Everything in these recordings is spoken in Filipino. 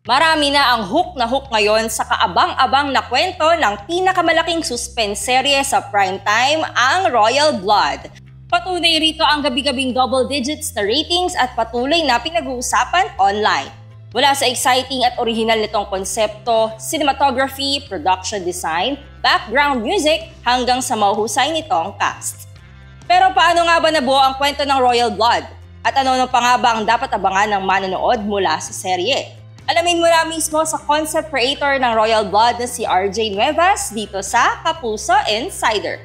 Marami na ang hook na hook ngayon sa kaabang-abang na kwento ng pinakamalaking suspense serye sa primetime, ang Royal Blood. Patunay rito ang gabi-gabing double digits na ratings at patuloy na pinag-uusapan online. Mula sa exciting at original nitong konsepto, cinematography, production design, background music, hanggang sa mahuhusay nitong cast. Pero paano nga ba nabuo ang kwento ng Royal Blood? At ano pa nga ba ang dapat abangan ng manonood mula sa serye? Alamin mo na mismo sa concept creator ng Royal Blood na si RJ Nuevas dito sa Kapuso Insider.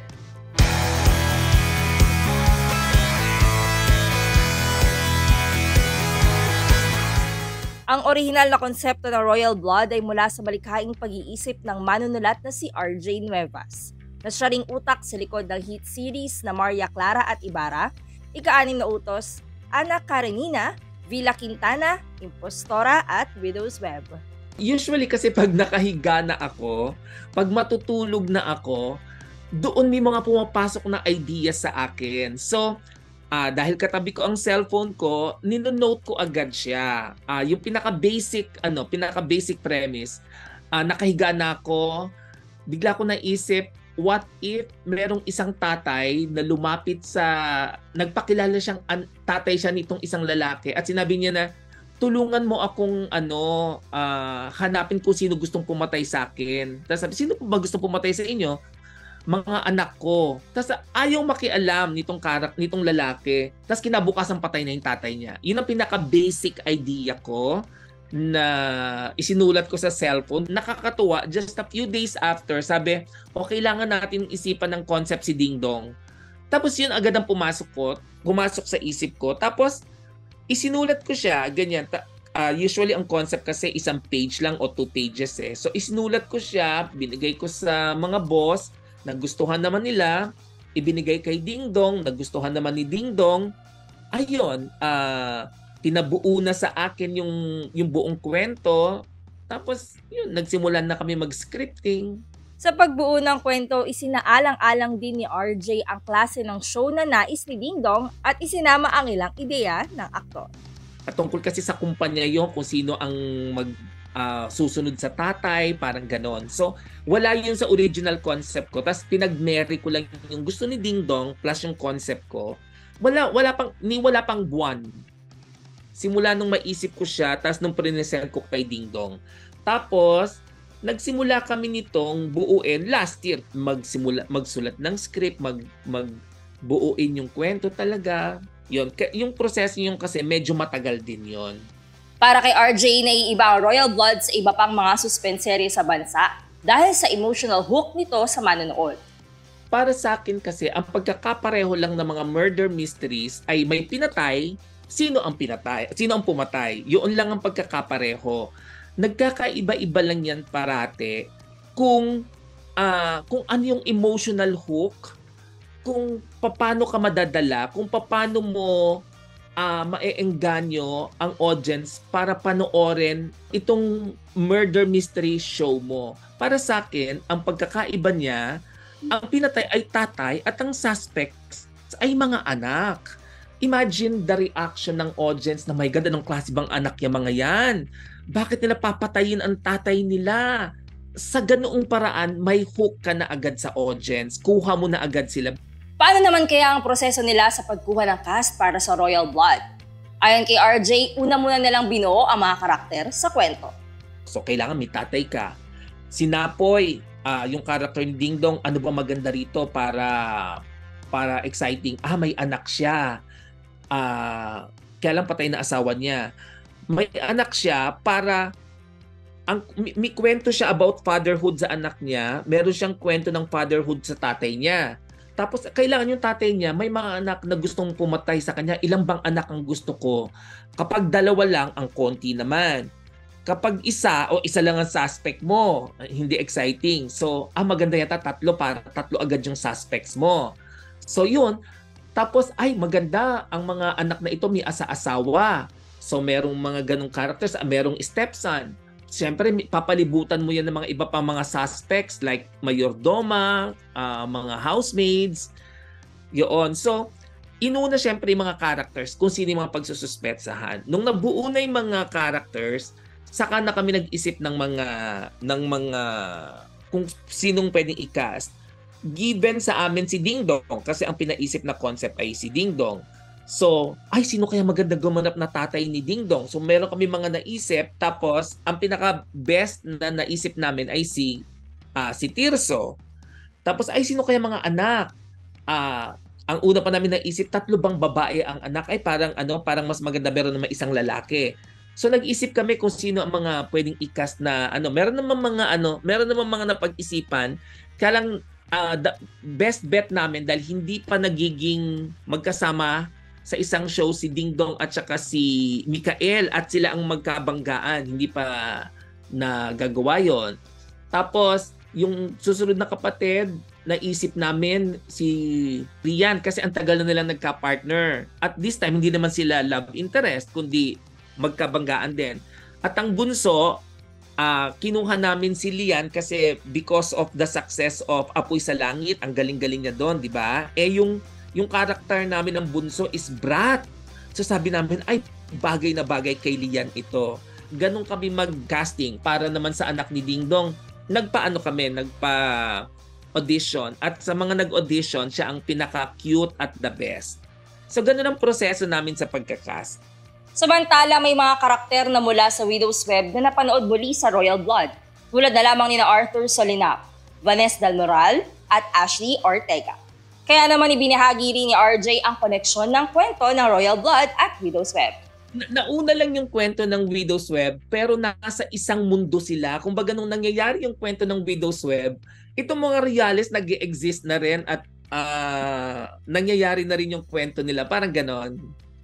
Ang orihinal na konsepto ng Royal Blood ay mula sa malikhaing pag-iisip ng manunulat na si RJ Nuevas, na siya ring utak sa likod ng hit series na Maria Clara at Ibarra, Ika-6 na Utos, Ana Karenina, Villa Quintana, Impostora at Widow's Web. Usually kasi pag nakahiga na ako, pag matutulog na ako, doon may mga pumapasok na ideas sa akin. So, dahil katabi ko ang cellphone ko, ninonote ko agad siya. Yung pinaka-basic premise, nakahiga na ako, bigla ko naisip, what if merong isang tatay na lumapit nagpakilala siyang tatay siya nitong isang lalaki at sinabi niya na, tulungan mo akong hanapin kung sino gustong pumatay sa akin. Tapos sabi, sino po ba gustong pumatay sa inyo? Mga anak ko. Tapos ayaw makialam nitong lalaki. Tapos kinabukasan patay na yung tatay niya. Yun ang pinaka-basic idea ko na isinulat ko sa cellphone. Nakakatuwa, just a few days after, sabi, kailangan natin isipan ng concept si Ding Dong. Tapos yun agad ang pumasok sa isip ko. Tapos, isinulat ko siya, ganyan. Usually, ang concept kasi isang page lang o 2 pages eh. So, isinulat ko siya, binigay ko sa mga boss, nagustuhan naman nila, ibinigay kay Ding Dong, nagustuhan naman ni Ding Dong. Ayun, tinabuo na sa akin yung buong kwento. Tapos, yun, nagsimulan na kami mag-scripting. Sa pagbuo ng kwento, isinaalang-alang din ni RJ ang klase ng show na nais ni Ding Dong at isinama ang ilang ideya ng aktor. At tungkol kasi sa kumpanya yun, kung sino ang susunod sa tatay, parang ganon. So, wala yun sa original concept ko. Tapos, pinag-marry ko lang yung gusto ni Ding Dong plus yung concept ko. Wala pang buwan. Simula nung maisip ko siya, tapos nung present ko kay Ding Dong. Tapos, nagsimula kami nitong buuin last year. Magsulat ng script, magbuuin yung kwento talaga. Yung proseso yung kasi medyo matagal din yon. Para kay RJ, naiiba ang Royal Blood sa iba pang mga suspense serye sa bansa dahil sa emotional hook nito sa manonood. Para sa akin kasi, ang pagkakapareho lang ng mga murder mysteries ay may pinatay. Sino ang pumatay? Yun lang ang pagkakapareho. Nagkakaiba-iba lang yan parate kung ano yung emotional hook, kung paano ka madadala, kung paano mo maeengganyo ang audience para panoorin itong murder mystery show mo. Para sa akin, ang pagkakaiba niya, ang pinatay ay tatay at ang suspects ay mga anak. Imagine the reaction ng audience na, my God, anong klase bang anak yung mga yan? Bakit nila papatayin ang tatay nila? Sa ganoong paraan, may hook ka na agad sa audience. Kuha mo na agad sila. Paano naman kaya ang proseso nila sa pagkuha ng cast para sa Royal Blood? Ayon kay RJ, una muna nilang binuo ang mga karakter sa kwento. So, kailangan may tatay ka. Si Napoy, yung character ni Ding Dong, ano ba maganda rito para exciting? May anak siya. Kaya lang patay na asawa niya. May anak siya para may kwento siya about fatherhood sa anak niya. Meron siyang kwento ng fatherhood sa tatay niya. Tapos kailangan yung tatay niya, may mga anak na gustong pumatay sa kanya. Ilang bang anak ang gusto ko? Kapag dalawa lang, ang konti naman. Kapag isa lang ang suspect mo, hindi exciting. So, maganda yata tatlo para tatlo agad yung suspects mo. So, yun. Tapos, maganda ang mga anak na ito may asa-asawa. So, merong mga ganong characters. Merong stepson. Siyempre, papalibutan mo yan ng mga iba pang mga suspects like mayordoma, mga housemaids. Yun. So, inuna siyempre yung mga characters kung sino yung mga pagsususpetsahan. Nung nabuo na yung mga characters, saka na kami nag-isip ng mga kung sinong pwedeng i-cast. Given sa amin si Ding Dong kasi ang pinaisip na concept ay si Ding Dong. So, sino kaya maganda gumanap na tatay ni Ding Dong? So, meron kami mga naisip. Tapos, ang pinaka-best na naisip namin ay si Tirso. Tapos, sino kaya mga anak? Ang una pa namin naisip, 3 bang babae ang anak? Parang mas maganda meron naman isang lalaki. So, nag-isip kami kung sino ang mga pwedeng i-cast na meron naman mga napag-isipan. Kaya lang, the best bet namin dahil hindi pa nagiging magkasama sa isang show si Ding Dong at saka si Mikael at sila ang magkabanggaan. Hindi pa nagagawa yon. Tapos, yung susunod na kapatid, naisip namin si Rian kasi ang tagal na nilang nagka-partner. At this time, hindi naman sila love interest, kundi magkabanggaan din. At ang bunso, kinuha namin si Lian kasi because of the success of Apoy sa Langit, ang galing-galing niya doon, di ba? Yung karakter namin ng bunso is brat. So sabi namin, bagay na bagay kay Lian ito. Ganon kami mag-casting para naman sa anak ni Ding Dong. Nagpa-audition. At sa mga nag-audition, siya ang pinaka-cute at the best. So ganon ang proseso namin sa pagkakast. Samantala, may mga karakter na mula sa Widow's Web na napanood muli sa Royal Blood. Tulad na lamang nina Arthur Solinap, Vanessa Del Moral, at Ashley Ortega. Kaya naman ibinahagi rin ni RJ ang koneksyon ng kwento ng Royal Blood at Widow's Web. Nauna lang yung kwento ng Widow's Web pero nasa isang mundo sila. Kumbaga nung nangyayari yung kwento ng Widow's Web, itong mga Reales nag-e-exist na rin at nangyayari na rin yung kwento nila. Parang ganon.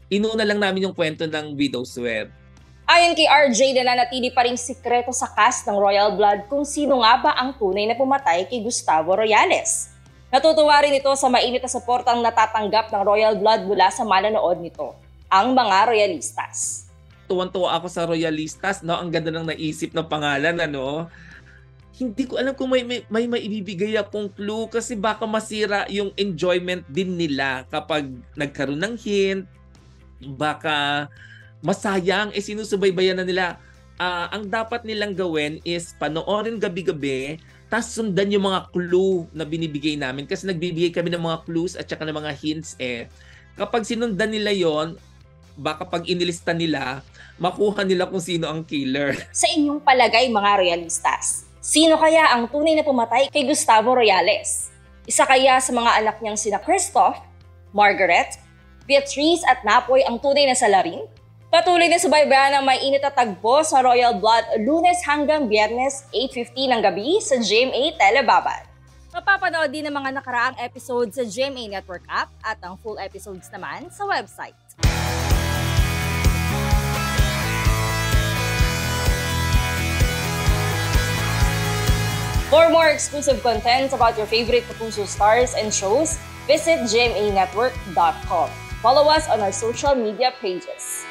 Inuna lang namin yung kwento ng Widow's Web. Ayon kay RJ, nananatili pa ring sikreto sa cast ng Royal Blood kung sino nga ba ang tunay na pumatay kay Gustavo Royales. Natutuwa rin ito sa mainit na suportang natatanggap ng Royal Blood mula sa manonood nito, ang mga Royalistas. Tuwan-tuwa ako sa Royalistas, no? Ang ganda ng naisip ng pangalan, ano? Hindi ko alam kung may maibibigay akong clue kasi baka masira yung enjoyment din nila kapag nagkaroon ng hint. Baka masayang, sinusubaybayan na nila. Ang dapat nilang gawin is panoorin gabi-gabi, tapos sundan yung mga clue na binibigay namin kasi nagbibigay kami ng mga clues at saka ng mga hints Kapag sinundan nila yon, baka pag inilista nila, makuha nila kung sino ang killer. Sa inyong palagay, mga Royalistas, sino kaya ang tunay na pumatay kay Gustavo Royales? Isa kaya sa mga anak niyang sina Christoph, Margaret, Beatrice at Napoy ang tunay na salarin? Patuloy na subaybayan ang mainit na tagpo sa Royal Blood Lunes hanggang Biyernes 8:50 ng gabi sa GMA Telebabad. Mapapanood din ang mga nakaraang episodes sa GMA Network app at ang full episodes naman sa website. For more exclusive contents about your favorite Kapuso stars and shows, visit gmanetwork.com. Follow us on our social media pages.